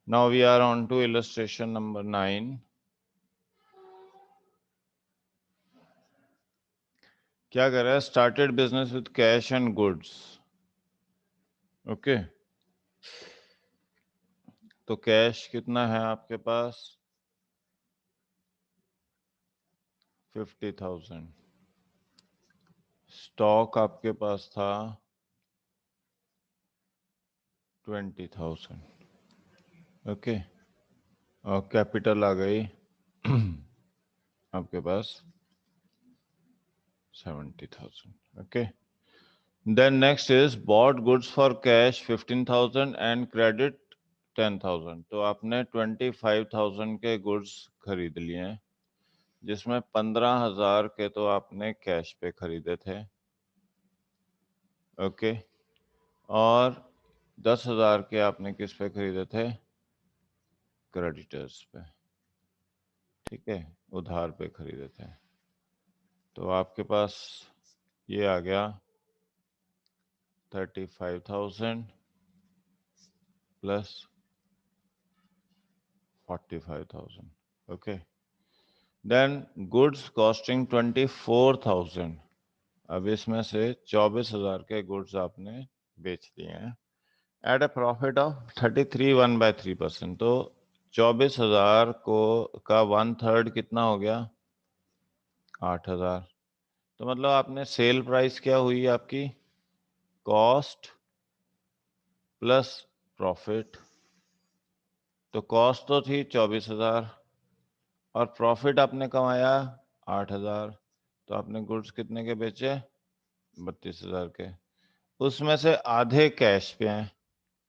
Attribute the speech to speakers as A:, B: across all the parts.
A: Now we are on to illustration number 9. क्या कर रहा है? Started business with cash and goods. Okay, तो कैश कितना है आपके पास? 50,000. स्टॉक आपके पास था 20,000. ओके, और कैपिटल आ गई आपके पास 70,000. Okay, then next is bought goods for cash 15,000 and credit 10,000. तो आपने 25,000 के गुड्स खरीद लिए हैं, जिसमें 15,000 के तो आपने कैश पे खरीदे थे. ओके, और 10,000 के आपने किस पे खरीदे थे? क्रेडिटर्स पे. ठीक है, उधार पे खरीदे थे. तो आपके पास ये आ गया 35,000 plus 45,000. Okay, then goods costing 24,000. अब इसमें से 24,000 के गुड्स आपने बेच दिए हैं एट अ प्रॉफिट ऑफ 33.1/3%. तो 24,000 को का 1/3 कितना हो गया? 8,000. तो मतलब आपने सेल प्राइस क्या हुई आपकी? Cost plus profit. तो कॉस्ट तो थी 24,000 और प्रॉफिट आपने कमाया 8,000. तो आपने गुड्स कितने के बेचे? 32,000 के. उसमें से आधे कैश पे हैं,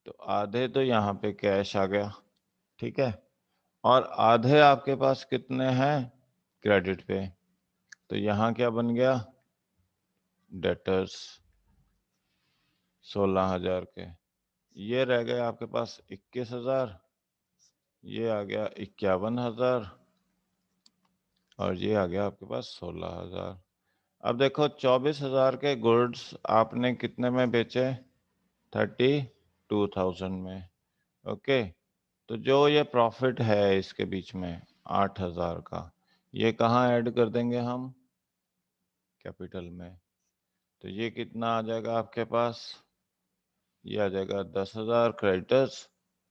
A: तो आधे तो यहाँ पे कैश आ गया. ठीक है, और आधे आपके पास कितने हैं? क्रेडिट पे. तो यहाँ क्या बन गया? डेटर्स 16,000 के. ये रह गए आपके पास 21,000. ये आ गया 51,000 और ये आ गया आपके पास 16,000. अब देखो 24,000 के गुड्स आपने कितने में बेचे? 32,000 में. ओके, तो जो ये प्रॉफिट है इसके बीच में 8,000 का, ये कहाँ ऐड कर देंगे हम? कैपिटल में. तो ये कितना आ जाएगा आपके पास? ये आ जाएगा 10,000 क्रेडिटर्स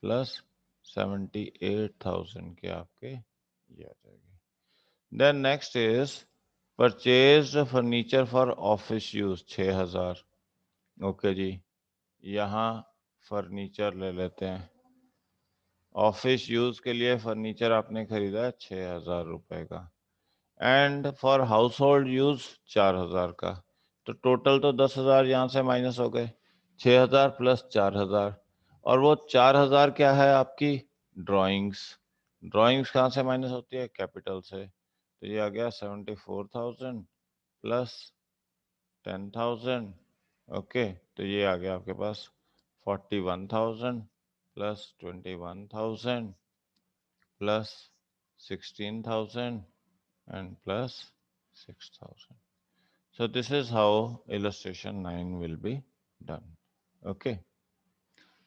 A: प्लस 78,000 के आपके ये आ जाएगी. Then next is purchased furniture for office use 6,000. Okay ji, यहाँ फर्नीचर ले लेते हैं. ऑफिस यूज के लिए फर्नीचर आपने खरीदा है 6,000 रुपए का, and for house hold use 4,000 का. तो टोटल तो 10,000 यहाँ से माइनस हो गए. 6,000 प्लस 4,000, और वो 4,000 क्या है आपकी? ड्राइंग्स. ड्राइंग्स कहाँ से माइनस होती है? कैपिटल से. तो ये आ गया 74,000 प्लस 10,000. ओके, तो ये आ गया आपके पास 41,000 plus 21,000 plus 16,000 and plus 6,000. So this is how illustration 9 will be done. Okay.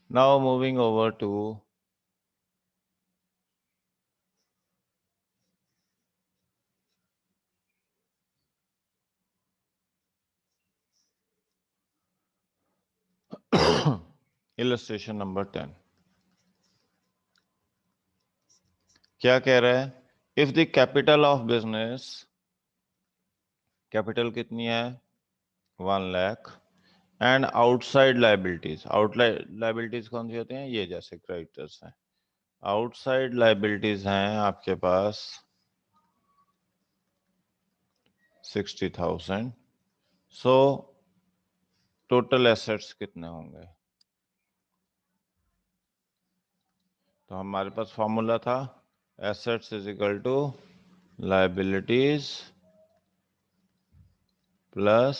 A: Now moving over to illustration number 10. क्या कह रहा है? If the capital of business, capital कितनी है? 1 lakh, and outside liabilities, outside liabilities कौन सी होती हैं? ये जैसे creditors हैं. outside liabilities हैं आपके पास 60,000. So टोटल एसेट्स कितने होंगे? तो हमारे पास फॉर्मूला था assets is equal to liabilities plus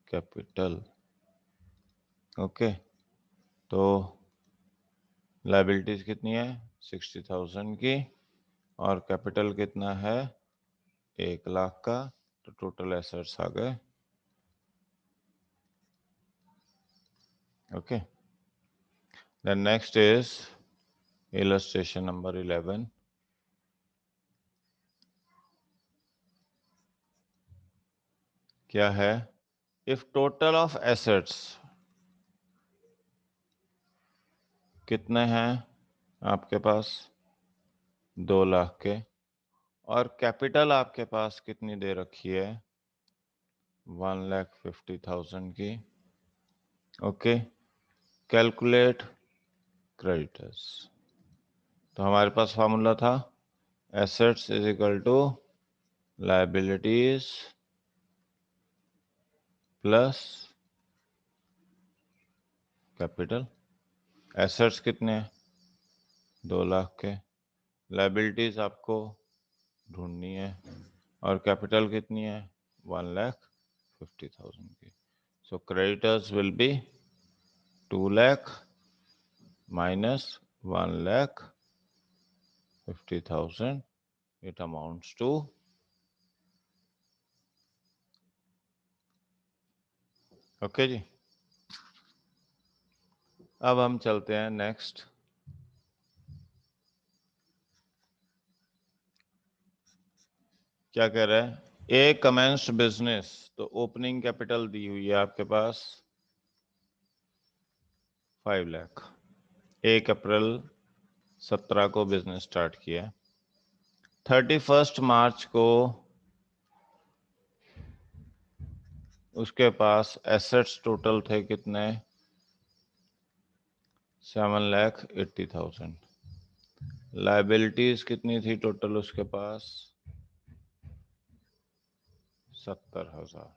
A: capital. Okay, तो लायबिलिटीज कितनी है? 60,000 की, और कैपिटल कितना है? 1,00,000 का. तो टोटल एसेट्स आ गए. Okay, Then next is illustration number 11. क्या है? If total of assets कितने हैं आपके पास? 2 लाख के, और कैपिटल आपके पास कितनी दे रखी है? 1,50,000 की। Okay, calculate creditors. तो हमारे पास फॉर्मूला था assets is equal to liabilities plus capital. Assets कितने हैं? 2 लाख के। लायबिलिटीज आपको ढूंढनी है, और कैपिटल कितनी है? 1,50,000 की। So creditors will be 2 lakh minus 1,50,000. It amounts to, okay ji. अब हम चलते हैं नेक्स्ट। क्या कह रहा है? ए कमेंस्ड बिजनेस, तो ओपनिंग कैपिटल दी हुई है आपके पास 5 लाख। 1 अप्रैल 17 को बिजनेस स्टार्ट किया। 31 मार्च को उसके पास एसेट्स टोटल थे कितने? 7,80,000। लायबिलिटीज कितनी थी टोटल उसके पास? 70,000।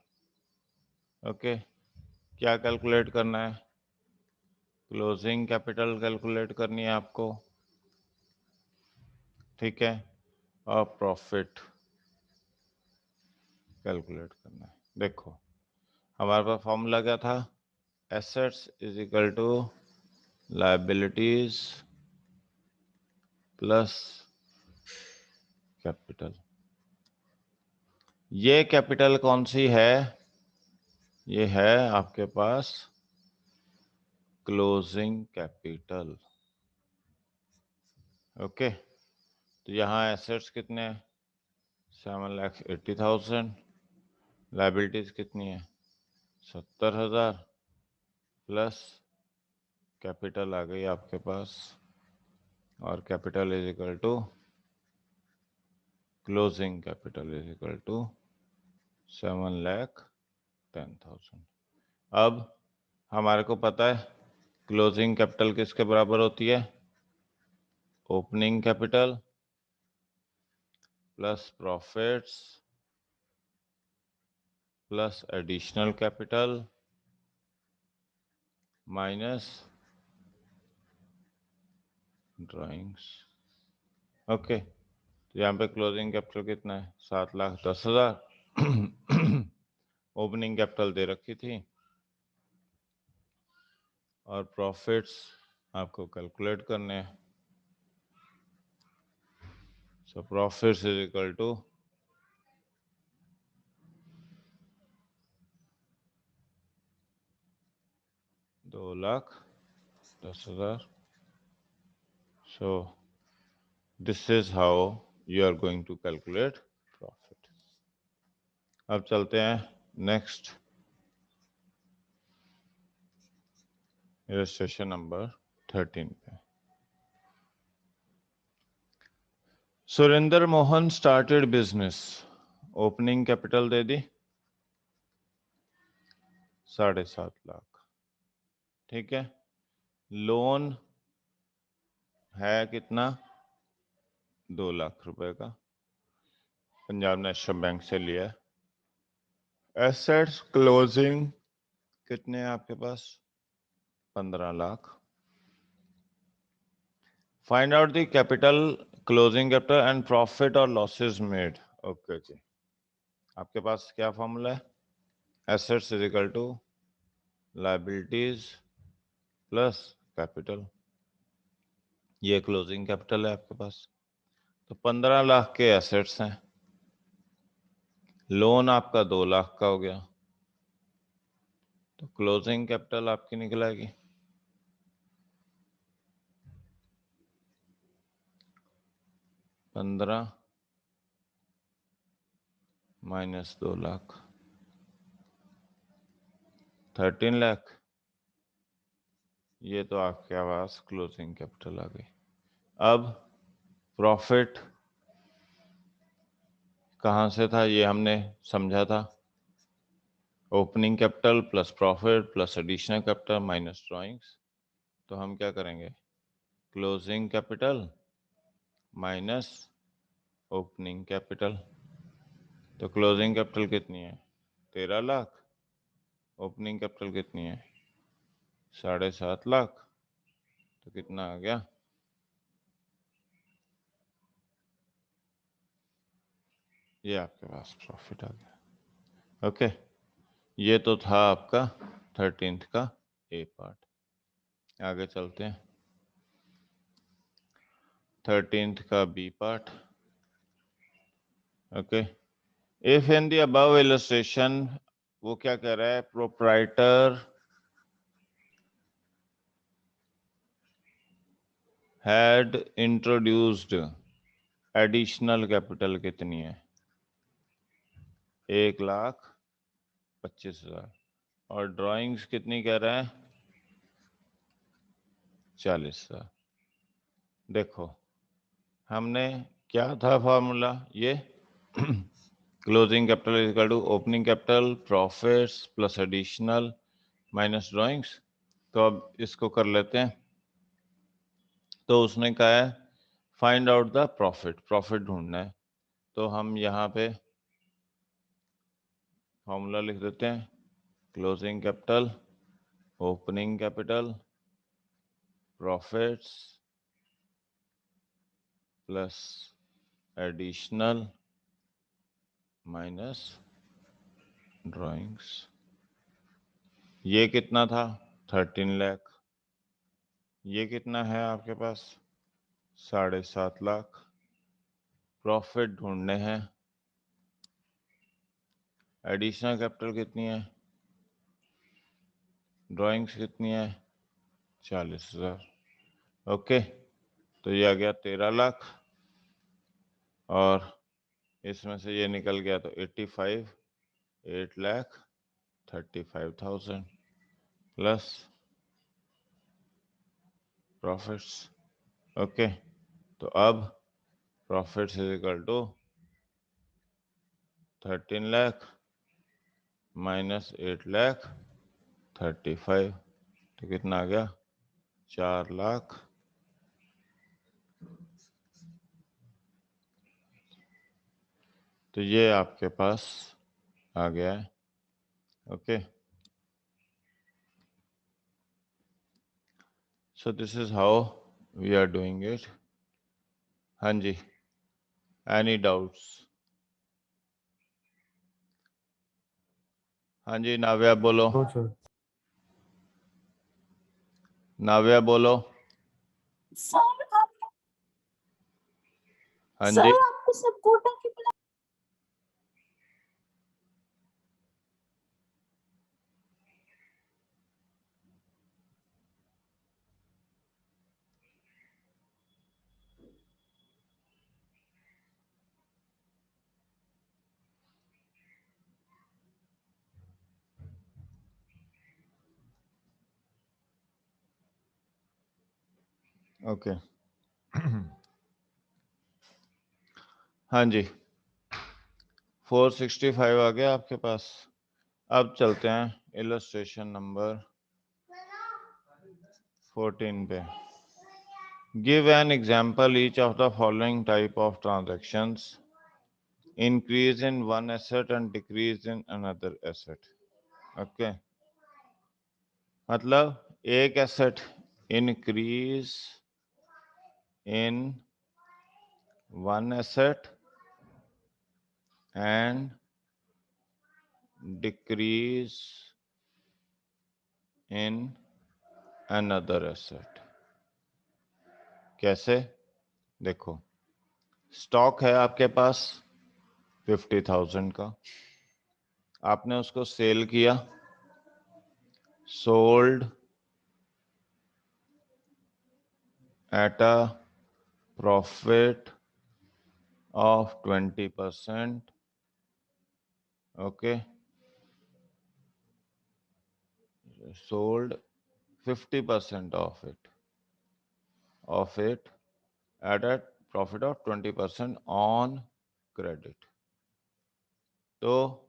A: ओके, क्या कैलकुलेट करना है? क्लोजिंग कैपिटल कैलकुलेट करनी है आपको, ठीक है, और प्रॉफिट कैलकुलेट करना है। देखो हमारे पास फॉर्मूला क्या था? Assets is equal to liabilities plus capital. ये कैपिटल कौन सी है? ये है आपके पास क्लोजिंग कैपिटल। ओके, तो यहाँ एसेट्स कितने हैं? 7,80,000। लायबिलिटीज कितनी है? 70,000 प्लस कैपिटल आ गई आपके पास, और capital is equal to closing capital is equal to 7,10,000। अब हमारे को पता है क्लोजिंग कैपिटल किसके बराबर होती है? Opening capital plus profits plus additional capital minus drawings. Okay, तो यहाँ पे क्लोजिंग कैपिटल कितना है? 7,10,000। ओपनिंग कैपिटल दे रखी थी, और प्रॉफिट्स आपको कैलकुलेट करने हैं। So profits is equal to 2,10,000। So this is how you are going to calculate profit. अब चलते हैं नेक्स्ट इलस्ट्रेशन नंबर 13 पे। Surendra Mohan started business. Opening capital दे दी 7.5 लाख, ठीक है। लोन है कितना? 2 लाख रुपए का, पंजाब नेशनल बैंक से लिया। एसेट्स क्लोजिंग कितने हैं आपके पास? 15 lakh. Find out the capital, closing capital and profit और लॉसेस मेड। ओके जी, आपके पास क्या फॉर्मूला है? Assets is equal to liabilities plus capital. ये क्लोजिंग कैपिटल है आपके पास। तो 15 लाख के एसेट्स हैं, लोन आपका 2 लाख का हो गया, तो क्लोजिंग कैपिटल आपकी निकल आएगी 15 माइनस 2 लाख 13 लाख। ये तो आपके पास क्लोजिंग कैपिटल आ गई। अब प्रॉफिट कहाँ से था ये हमने समझा था, opening capital plus profit plus additional capital minus drawings. तो हम क्या करेंगे, closing capital minus opening capital. तो क्लोजिंग कैपिटल कितनी है, 13 लाख। ओपनिंग कैपिटल कितनी है, 7.5 लाख। तो कितना आ गया, ये आपके पास प्रॉफिट आ गया। ओके, ये तो था आपका 13th का ए पार्ट। आगे चलते हैं 13th का B part. Okay, if in the above illustration, वो क्या कह रहा है, proprietor had introduced additional capital कितनी है, 1,25,000। और ड्राइंग्स कितनी कह रहा है, 40,000। देखो हमने क्या था फॉर्मूला, ये closing capital is equal to opening capital profits plus additional minus drawings. तो अब इसको कर लेते हैं। तो उसने कहा है find out the profit, profit ढूंढना है। तो हम यहाँ पे फॉर्मूला लिख देते हैं, closing capital opening capital profits plus additional minus drawings. ये कितना था, 13 लाख। ये कितना है आपके पास, 7.5 लाख। प्रॉफिट ढूंढने हैं, एडिशनल कैपिटल कितनी है, ड्राइंग्स कितनी है, 40,000। ओके, तो ये आ गया 13 लाख और इसमें से ये निकल गया तो 85, 8,35,000 प्लस प्रॉफिट्स। ओके, तो अब profits is equal to 13 lakh minus 8,35,000। तो कितना आ गया, 4 लाख। तो ये आपके पास आ गया है। Okay, so this is how we are doing it. हाँ जी, एनी डाउट्स? हाँ जी, नाव्या बोलो।
B: No sir.
A: नाव्या बोलो।
C: सर
A: हाँ
C: सर
A: जी,
C: आपको सपोर्टर की
A: ओके। हाँ जी, 465 आ गया आपके पास। अब चलते हैं इलस्ट्रेशन नंबर 14 पे। Give an example each of the following type of transactions, increase in one asset and decrease in another asset। Okay, मतलब एक asset increase in one asset and decrease in another asset. कैसे, देखो stock है आपके पास 50,000 का, आपने उसको cell किया, sold at a profit of 20%, okay, sold 50% of it at a profit of 20% on credit. तो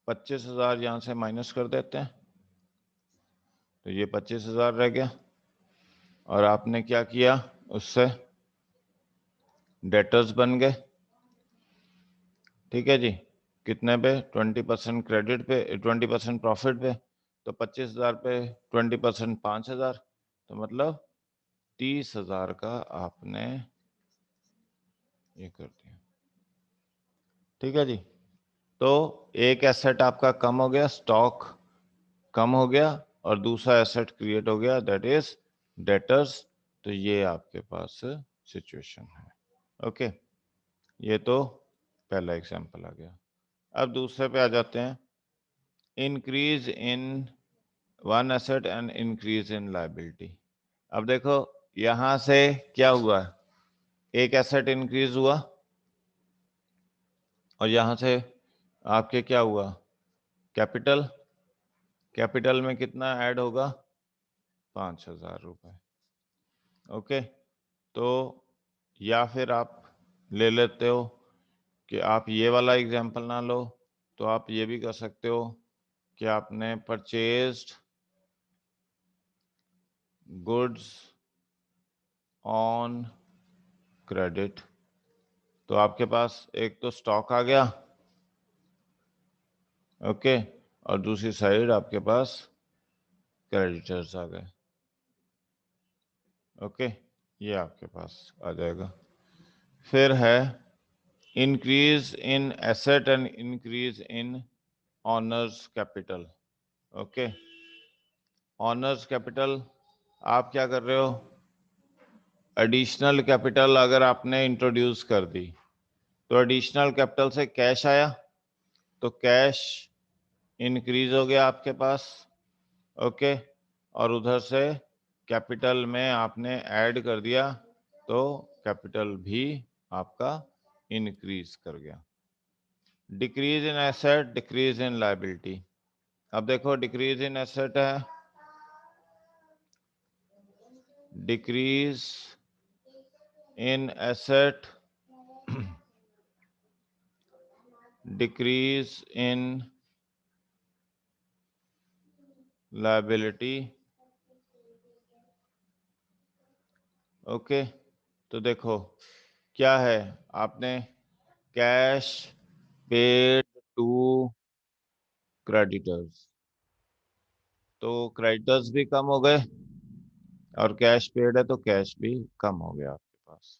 A: 25,000 यहाँ से माइनस कर देते हैं, तो ये 25,000 रह गया। और आपने क्या किया, उससे डेटर्स बन गए, ठीक है जी। कितने पे, 20% क्रेडिट पे, 20% प्रॉफिट पे, तो 25,000 पे 20% 5,000, तो मतलब 30,000 का आपने ये कर दिया, ठीक है जी। तो एक एसेट आपका कम हो गया, स्टॉक कम हो गया, और दूसरा एसेट क्रिएट हो गया, दैट इज डेटर्स। तो ये आपके पास सिचुएशन है, ओके। ये तो पहला एग्जांपल आ गया। अब दूसरे पे आ जाते हैं, increase in one asset and increase in liability. अब देखो यहां से क्या हुआ, एक एसेट इंक्रीज हुआ और यहां से आपके क्या हुआ, कैपिटल। कैपिटल में कितना ऐड होगा, 5,000 रुपए, ओके। तो या फिर आप ले लेते हो कि आप ये वाला एग्जांपल ना लो, तो आप ये भी कर सकते हो कि आपने परचेज्ड गुड्स ऑन क्रेडिट, तो आपके पास एक तो स्टॉक आ गया, ओके, और दूसरी साइड आपके पास क्रेडिटर्स आ गए, ओके। ये आपके पास आ जाएगा। फिर है increase in asset and increase in honours capital, okay. Honours capital, आप क्या कर रहे हो, एडिशनल कैपिटल अगर आपने इंट्रोड्यूस कर दी, तो एडिशनल कैपिटल से कैश आया, तो कैश इंक्रीज हो गया आपके पास, ओके। और उधर से कैपिटल में आपने ऐड कर दिया, तो कैपिटल भी आपका इंक्रीज कर गया। Decrease in asset, decrease in liability. अब देखो डिक्रीज इन एसेट है, decrease in asset, decrease in liability, okay. तो देखो क्या है, आपने कैश पेड टू क्रेडिटर्स, तो क्रेडिटर्स भी कम हो गए, और कैश पेड है तो कैश भी कम हो गया आपके पास।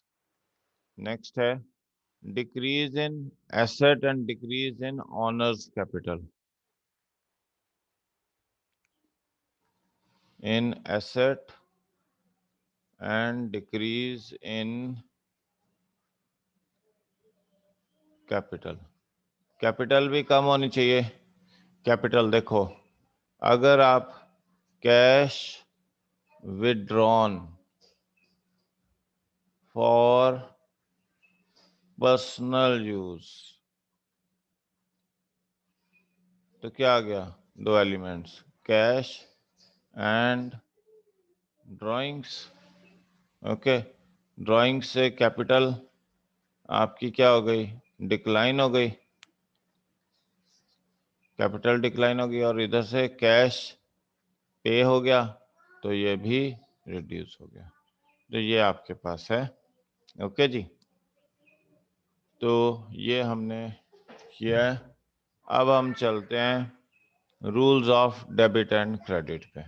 A: नेक्स्ट है decrease in asset and decrease in honours capital. In asset and decrease in capital, capital भी कम होनी चाहिए। कैपिटल देखो, अगर आप cash withdrawn for personal use, तो क्या आ गया, दो elements, cash and drawings, okay. Drawing से कैपिटल आपकी क्या हो गई, डिक्लाइन हो गई, कैपिटल डिक्लाइन हो गई, और इधर से कैश पे हो गया, तो ये भी रिड्यूस हो गया। तो ये आपके पास है, ओके जी। तो ये हमने किया है। अब हम चलते हैं rules of debit and credit पे।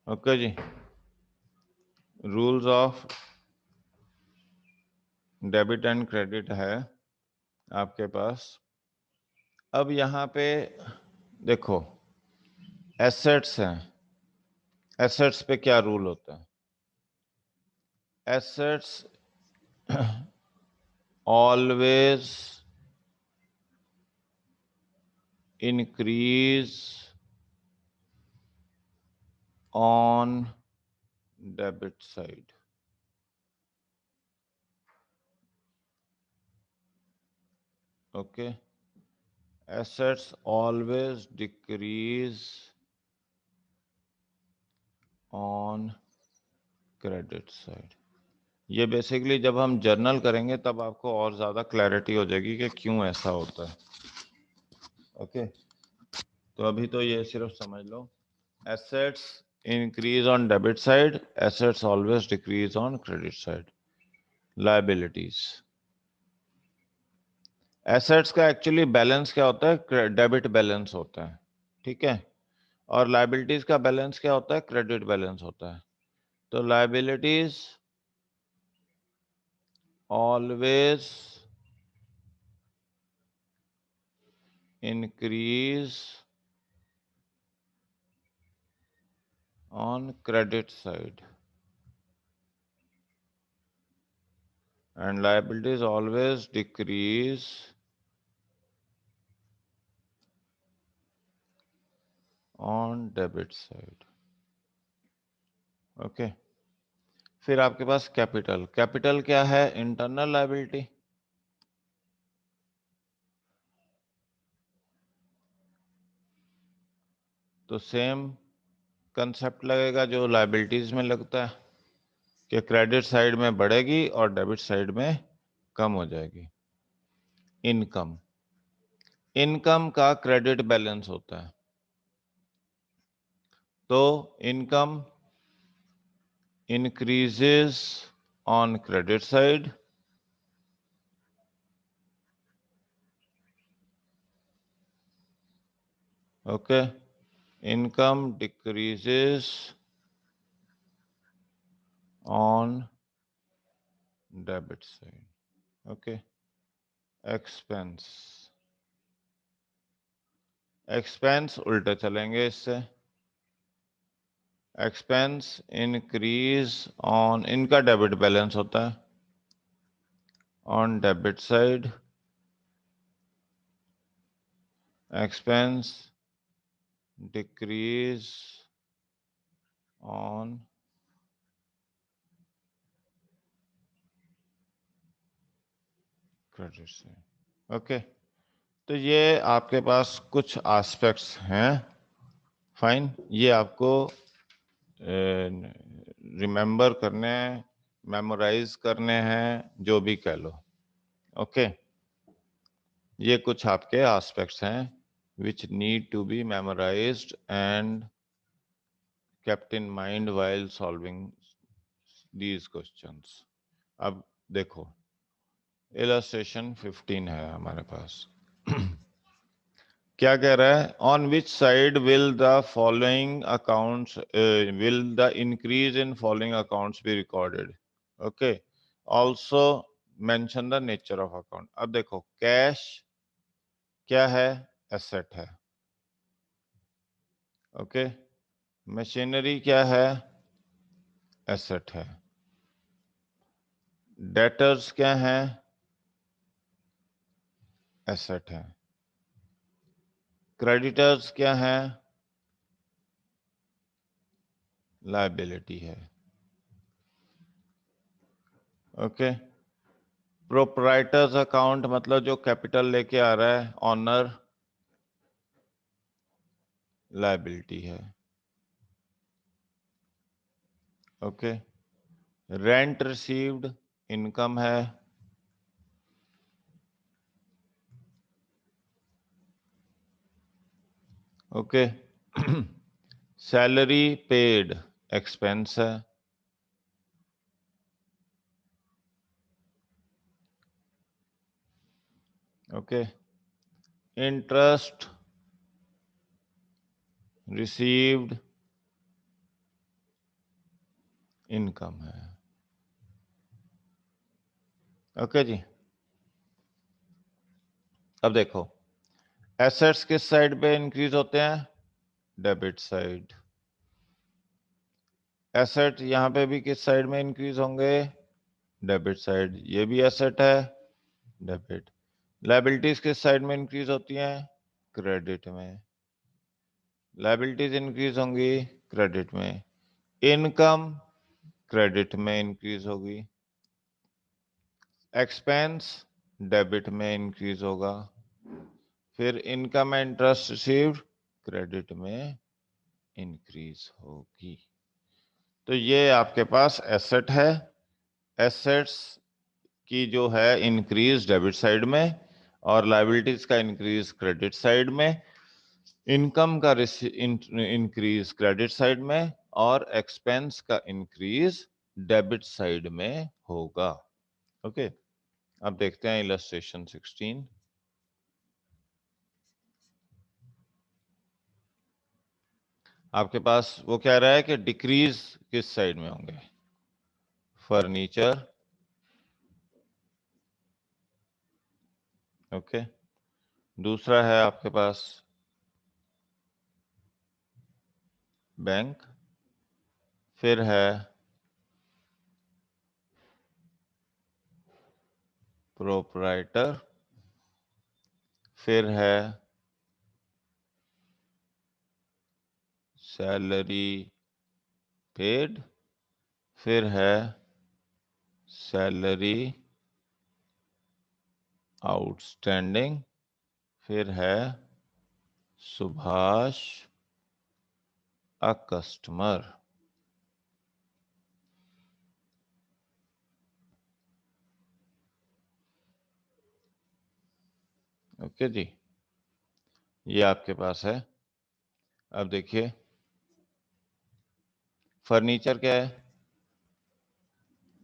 A: Okay ji, rules of debit and credit है आपके पास। अब यहाँ पे देखो एसेट्स हैं, एसेट्स पे क्या रूल होता है, assets always increase on debit side. Okay. Assets always decrease on credit side. ये बेसिकली जब हम जर्नल करेंगे तब आपको और ज़्यादा क्लैरिटी हो जाएगी कि क्यों ऐसा होता है. ओके, तो अभी तो ये सिर्फ समझ लो. Assets increase on debit side, assets always decrease on credit side. Liabilities, assets का एक्चुअली बैलेंस क्या होता है? डेबिट बैलेंस होता है, ठीक है. और लायबिलिटीज का बैलेंस क्या होता है? क्रेडिट बैलेंस होता है. तो liabilities always increase on credit side and liabilities always decrease on debit side. Okay. फिर आपके पास कैपिटल. कैपिटल क्या है? Internal liability. तो सेम कंसेप्ट लगेगा जो लायबिलिटीज में लगता है कि क्रेडिट साइड में बढ़ेगी और डेबिट साइड में कम हो जाएगी. इनकम, इनकम का क्रेडिट बैलेंस होता है. तो income increases on credit side okay, income decreases on debit side. Okay, expense, expense उल्टे चलेंगे इससे. एक्सपेंस इंक्रीज ऑन, इनका डेबिट बैलेंस होता है, on debit side. Expense decrease on credit side. Okay, तो ये आपके पास कुछ एस्पेक्ट्स हैं. फाइन, ये आपको रिमेंबर करने हैं, मेमोराइज करने हैं, जो भी कह लो. ओके, ये कुछ आपके एस्पेक्ट्स हैं which need to be memorized and kept in mind while solving these questions. अब देखो, इलस्ट्रेशन 15 है हमारे पास. क्या कह रहा है? On which side will the following accounts, will the increase in following accounts be recorded. Okay, also mention the nature of account. अब देखो, कैश क्या है? एसेट है. ओके, मशीनरी क्या है? एसेट है. डेटर्स क्या है? एसेट है. क्रेडिटर्स क्या है? लायबिलिटी है. ओके, प्रोप्राइटर्स अकाउंट मतलब जो कैपिटल लेके आ रहा है, ऑनर, लायबिलिटी है. ओके, रेंट रिसीव्ड इनकम है. ओके, सैलरी पेड एक्सपेंस है. ओके, इंटरेस्ट रिसीव्ड इनकम है. ओके जी. अब देखो, एसेट्स किस साइड पे इंक्रीज होते हैं? Debit side. एसेट यहां पे भी किस साइड में इंक्रीज होंगे? Debit side. ये भी एसेट है, डेबिट। लायबिलिटीज किस साइड में इंक्रीज होती हैं? क्रेडिट में। लायबिलिटीज इंक्रीज होंगी क्रेडिट में। इनकम क्रेडिट में इंक्रीज होगी। एक्सपेंस डेबिट में इंक्रीज होगा। फिर income and interest received credit में इंक्रीज होगी। तो ये आपके पास एसेट है। एसेट्स की जो है इंक्रीज डेबिट साइड में और लायबिलिटीज का इंक्रीज क्रेडिट साइड में। इनकम का इंक्रीज क्रेडिट साइड में और एक्सपेंस का इंक्रीज डेबिट साइड में होगा। ओके, अब देखते हैं इलस्ट्रेशन 16। आपके पास वो कह रहा है कि डिक्रीज किस साइड में होंगे? Furniture, okay. दूसरा है आपके पास बैंक, फिर है प्रोपराइटर, फिर है सैलरी पेड, फिर है सैलरी आउटस्टैंडिंग, फिर है सुभाष अ कस्टमर। ओके जी, ये आपके पास है। अब देखिए फर्नीचर क्या है?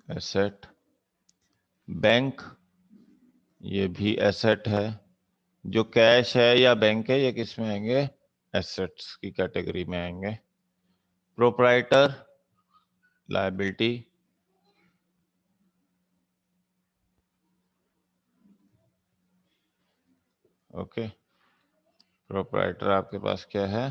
A: एसेट। बैंक ये भी एसेट है। जो कैश है या बैंक है ये किस में आएंगे? एसेट्स की कैटेगरी में आएंगे। Proprietor liability, okay. प्रोपराइटर आपके पास क्या है?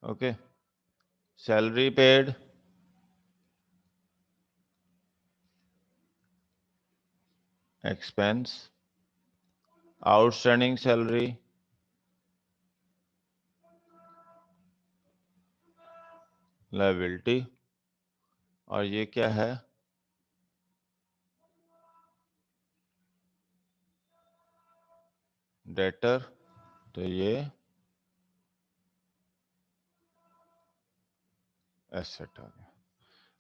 A: Okay. Salary paid, expense. Outstanding salary, liability. और ये क्या है? डेटर। तो ये एसेट हो गया।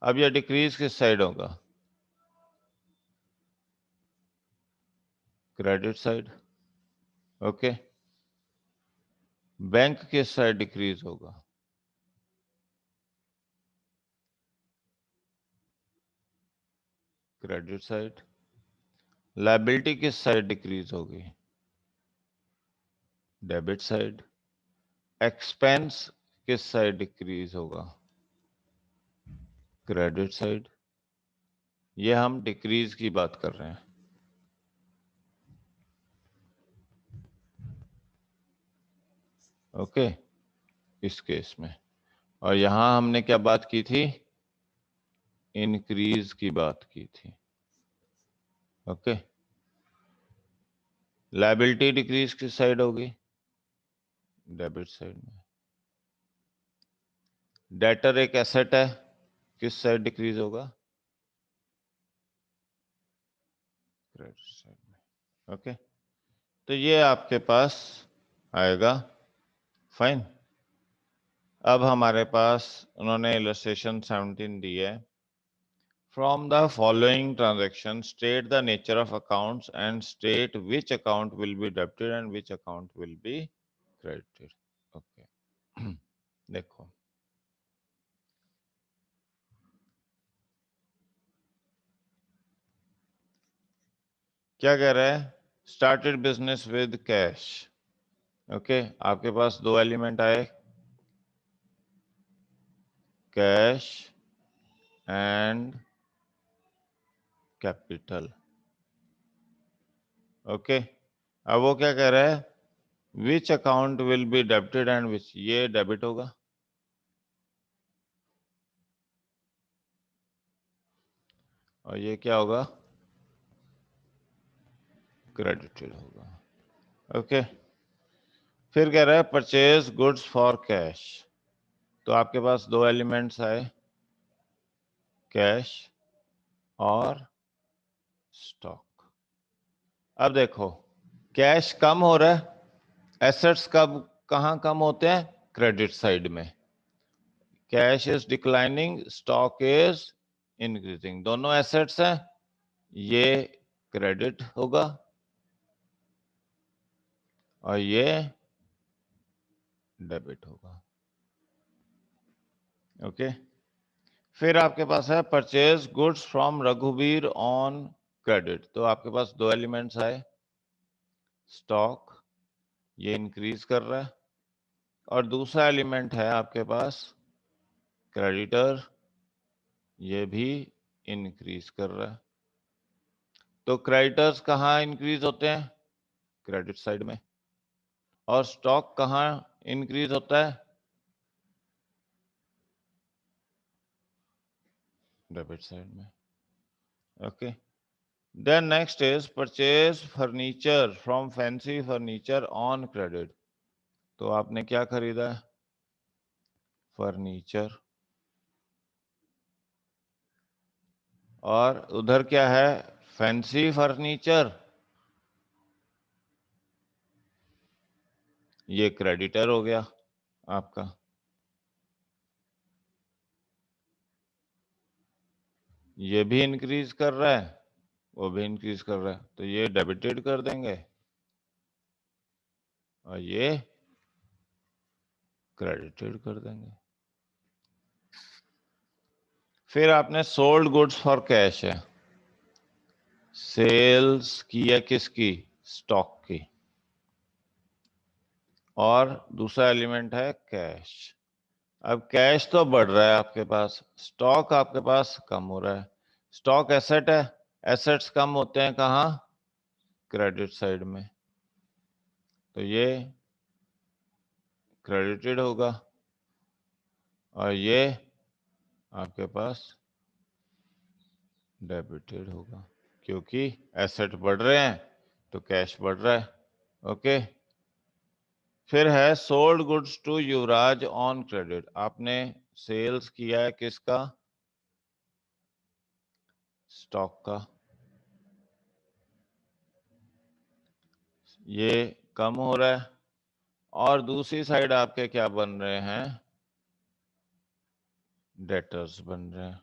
A: अब ये डिक्रीज किस साइड होगा? Credit side, okay. बैंक किस साइड डिक्रीज होगा? Credit side. लायबिलिटी किस साइड डिक्रीज होगी? Debit side. एक्सपेंस किस साइड डिक्रीज होगा? Credit side. ये हम डिक्रीज की बात कर रहे हैं, ओके, इस केस में। और यहां हमने क्या बात की थी? इंक्रीज की बात की थी, ओके। लायबिलिटी डिक्रीज किस साइड होगी? डेबिट साइड में। डेटर एक एसेट है, किस साइड डिक्रीज होगा? क्रेडिट साइड में, ओके। तो ये आपके पास आएगा, फाइन। अब हमारे पास उन्होंने इलस्ट्रेशन 17 दी है। From the following transactions, state the nature of accounts and state which account will be debited and which account will be credited. Okay. देखो क्या कह रहा है? Started business with cash. Okay, आपके पास दो एलिमेंट आए, कैश एंड कैपिटल। ओके, अब वो क्या कह रहा है, which account will be debited and which, ये डेबिट होगा और ये क्या होगा, क्रेडिटेड होगा। ओके, फिर कह रहा है परचेज गुड्स फॉर कैश। तो आपके पास दो एलिमेंट्स आए, कैश और स्टॉक। अब देखो, कैश कम हो रहा है, एसेट्स कब कहाँ कम होते हैं, क्रेडिट साइड में। Cash is declining, stock is increasing, दोनों एसेट्स हैं, ये क्रेडिट होगा और ये डेबिट होगा। ओके, फिर आपके पास है परचेज गुड्स फ्रॉम रघुवीर ऑन क्रेडिट। तो आपके पास दो एलिमेंट्स आए, स्टॉक ये इंक्रीज कर रहा है और दूसरा एलिमेंट है आपके पास क्रेडिटर, ये भी इंक्रीज कर रहा है। तो क्रेडिटर्स कहाँ इंक्रीज होते हैं, क्रेडिट साइड में, और स्टॉक कहाँ इंक्रीज होता है, डेबिट साइड में। Okay, then next is purchase furniture from fancy furniture on credit. तो आपने क्या खरीदा है, फर्नीचर, और उधर क्या है, फैंसी फर्नीचर, ये क्रेडिटर हो गया आपका। ये भी इंक्रीज कर रहा है, वो भी इंक्रीज कर रहा है, तो ये डेबिटेड कर देंगे और ये क्रेडिटेड कर देंगे। फिर आपने सोल्ड गुड्स फॉर कैश है, सेल्स की है किसकी, स्टॉक की, और दूसरा एलिमेंट है कैश। अब कैश तो बढ़ रहा है आपके पास, स्टॉक आपके पास कम हो रहा है। स्टॉक एसेट है, एसेट्स कम होते हैं कहाँ, क्रेडिट साइड में, तो ये क्रेडिटेड होगा और ये आपके पास डेबिटेड होगा, क्योंकि एसेट बढ़ रहे हैं तो कैश बढ़ रहा है। ओके, फिर है sold goods to Yuvraj on credit. आपने सेल्स किया है किसका, स्टॉक का, ये कम हो रहा है और दूसरी साइड आपके क्या बन रहे हैं, डेटर्स बन रहे हैं।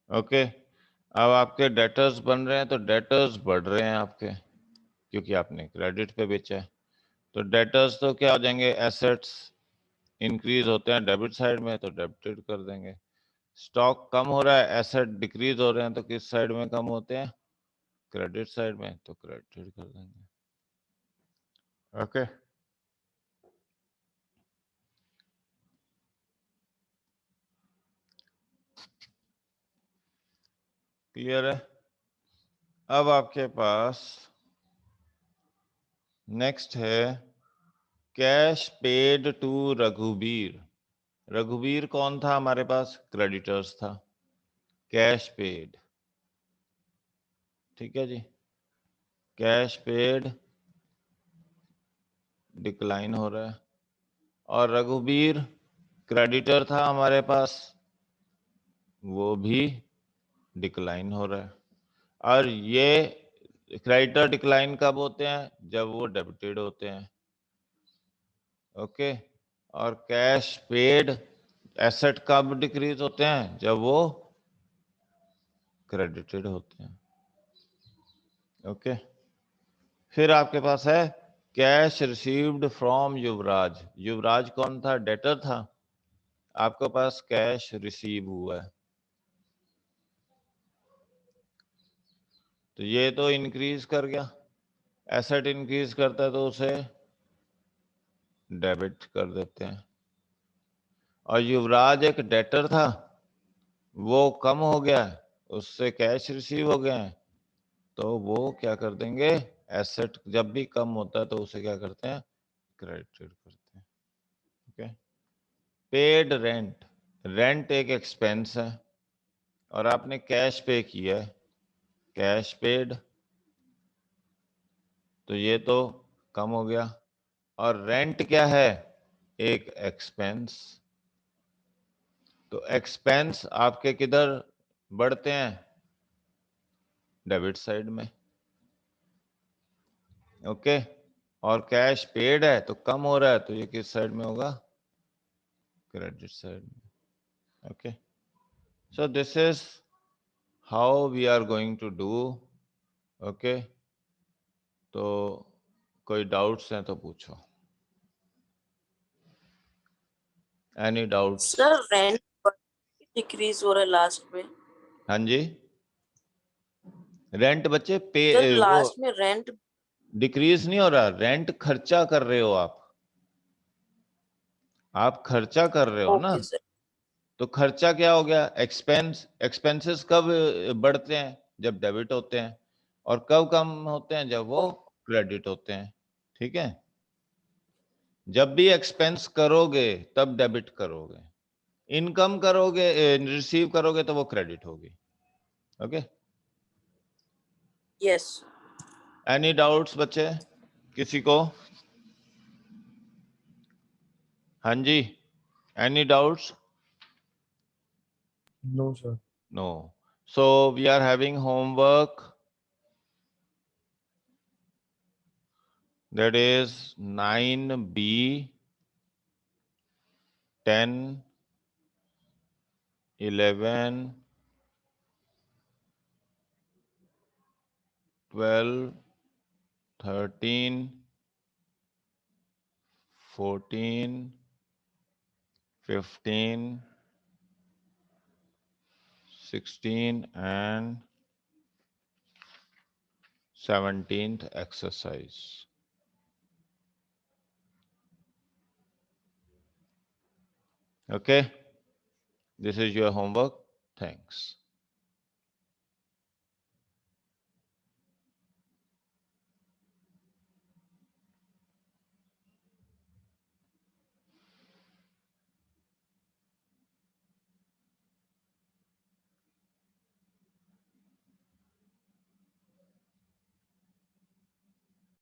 A: ओके, अब आपके डेटर्स बन रहे हैं तो डेटर्स बढ़ रहे हैं आपके, क्योंकि आपने क्रेडिट पे बेचा है। तो डेटर्स तो क्या हो जाएंगे, एसेट्स इंक्रीज होते हैं डेबिट साइड में तो डेबिटेड कर देंगे। स्टॉक कम हो रहा है, एसेट डिक्रीज हो रहे हैं तो किस साइड में कम होते हैं, क्रेडिट साइड में, तो क्रेडिटेड कर देंगे। ओके, क्लियर है। अब आपके पास नेक्स्ट है कैश पेड टू रघुवीर। रघुवीर कौन था हमारे पास, क्रेडिटर्स था, कैश पेड, ठीक है जी, कैश पेड डिक्लाइन हो रहा है और रघुवीर क्रेडिटर था हमारे पास, वो भी डिक्लाइन हो रहा है। और ये क्रेडिटर डिक्लाइन कब होते हैं, जब वो डेबिटेड होते हैं। ओके, और कैश पेड एसेट कब डिक्रीज होते हैं, जब वो क्रेडिटेड होते हैं। ओके, फिर आपके पास है कैश रिसीव्ड फ्रॉम युवराज। युवराज कौन था, डेटर था, आपके पास कैश रिसीव हुआ है, तो ये तो इंक्रीज कर गया, एसेट इंक्रीज करता है तो उसे डेबिट कर देते हैं। और युवराज एक डेटर था, वो कम हो गया, उससे कैश रिसीव हो गए हैं, तो वो क्या कर देंगे, एसेट जब भी कम होता है तो उसे क्या करते हैं, क्रेडिटेड करते हैं। ओके। पेड रेंट, रेंट एक एक्सपेंस है और आपने कैश पे किया है, कैश पेड, तो ये तो कम हो गया। और रेंट क्या है, एक एक्सपेंस, तो एक्सपेंस आपके किधर बढ़ते हैं, डेबिट साइड में। ओके। और कैश पेड है तो कम हो रहा है, तो ये किस साइड में होगा, क्रेडिट साइड में। Okay, so this is how we are going to do. Okay, तो कोई डाउट्स हैं तो पूछो, any doubts?
B: Sir rent decrease हो रहा है लास्ट में।
A: हाँ जी, रेंट बच्चे पे
B: सर
A: वो
B: लास्ट में रेंट
A: डिक्रीज नहीं हो रहा, रेंट खर्चा कर रहे हो आप खर्चा कर रहे हो ना।
B: Okay sir.
A: तो खर्चा क्या हो गया, एक्सपेंस। एक्सपेंसेस कब बढ़ते हैं, जब डेबिट होते हैं, और कब कम होते हैं, जब वो क्रेडिट होते हैं। ठीक है, जब भी एक्सपेंस करोगे तब डेबिट करोगे, इनकम करोगे रिसीव करोगे तो वो क्रेडिट होगी। Okay,
B: yes.
A: एनी डाउट्स बच्चे किसी को? हाँ जी, any doubts?
D: No, sir.
A: No, so we are having homework, that is 9B, 10, 11, 12, 13, 14, 15, 16 and 17th exercise. Okay, this is your homework. Thanks.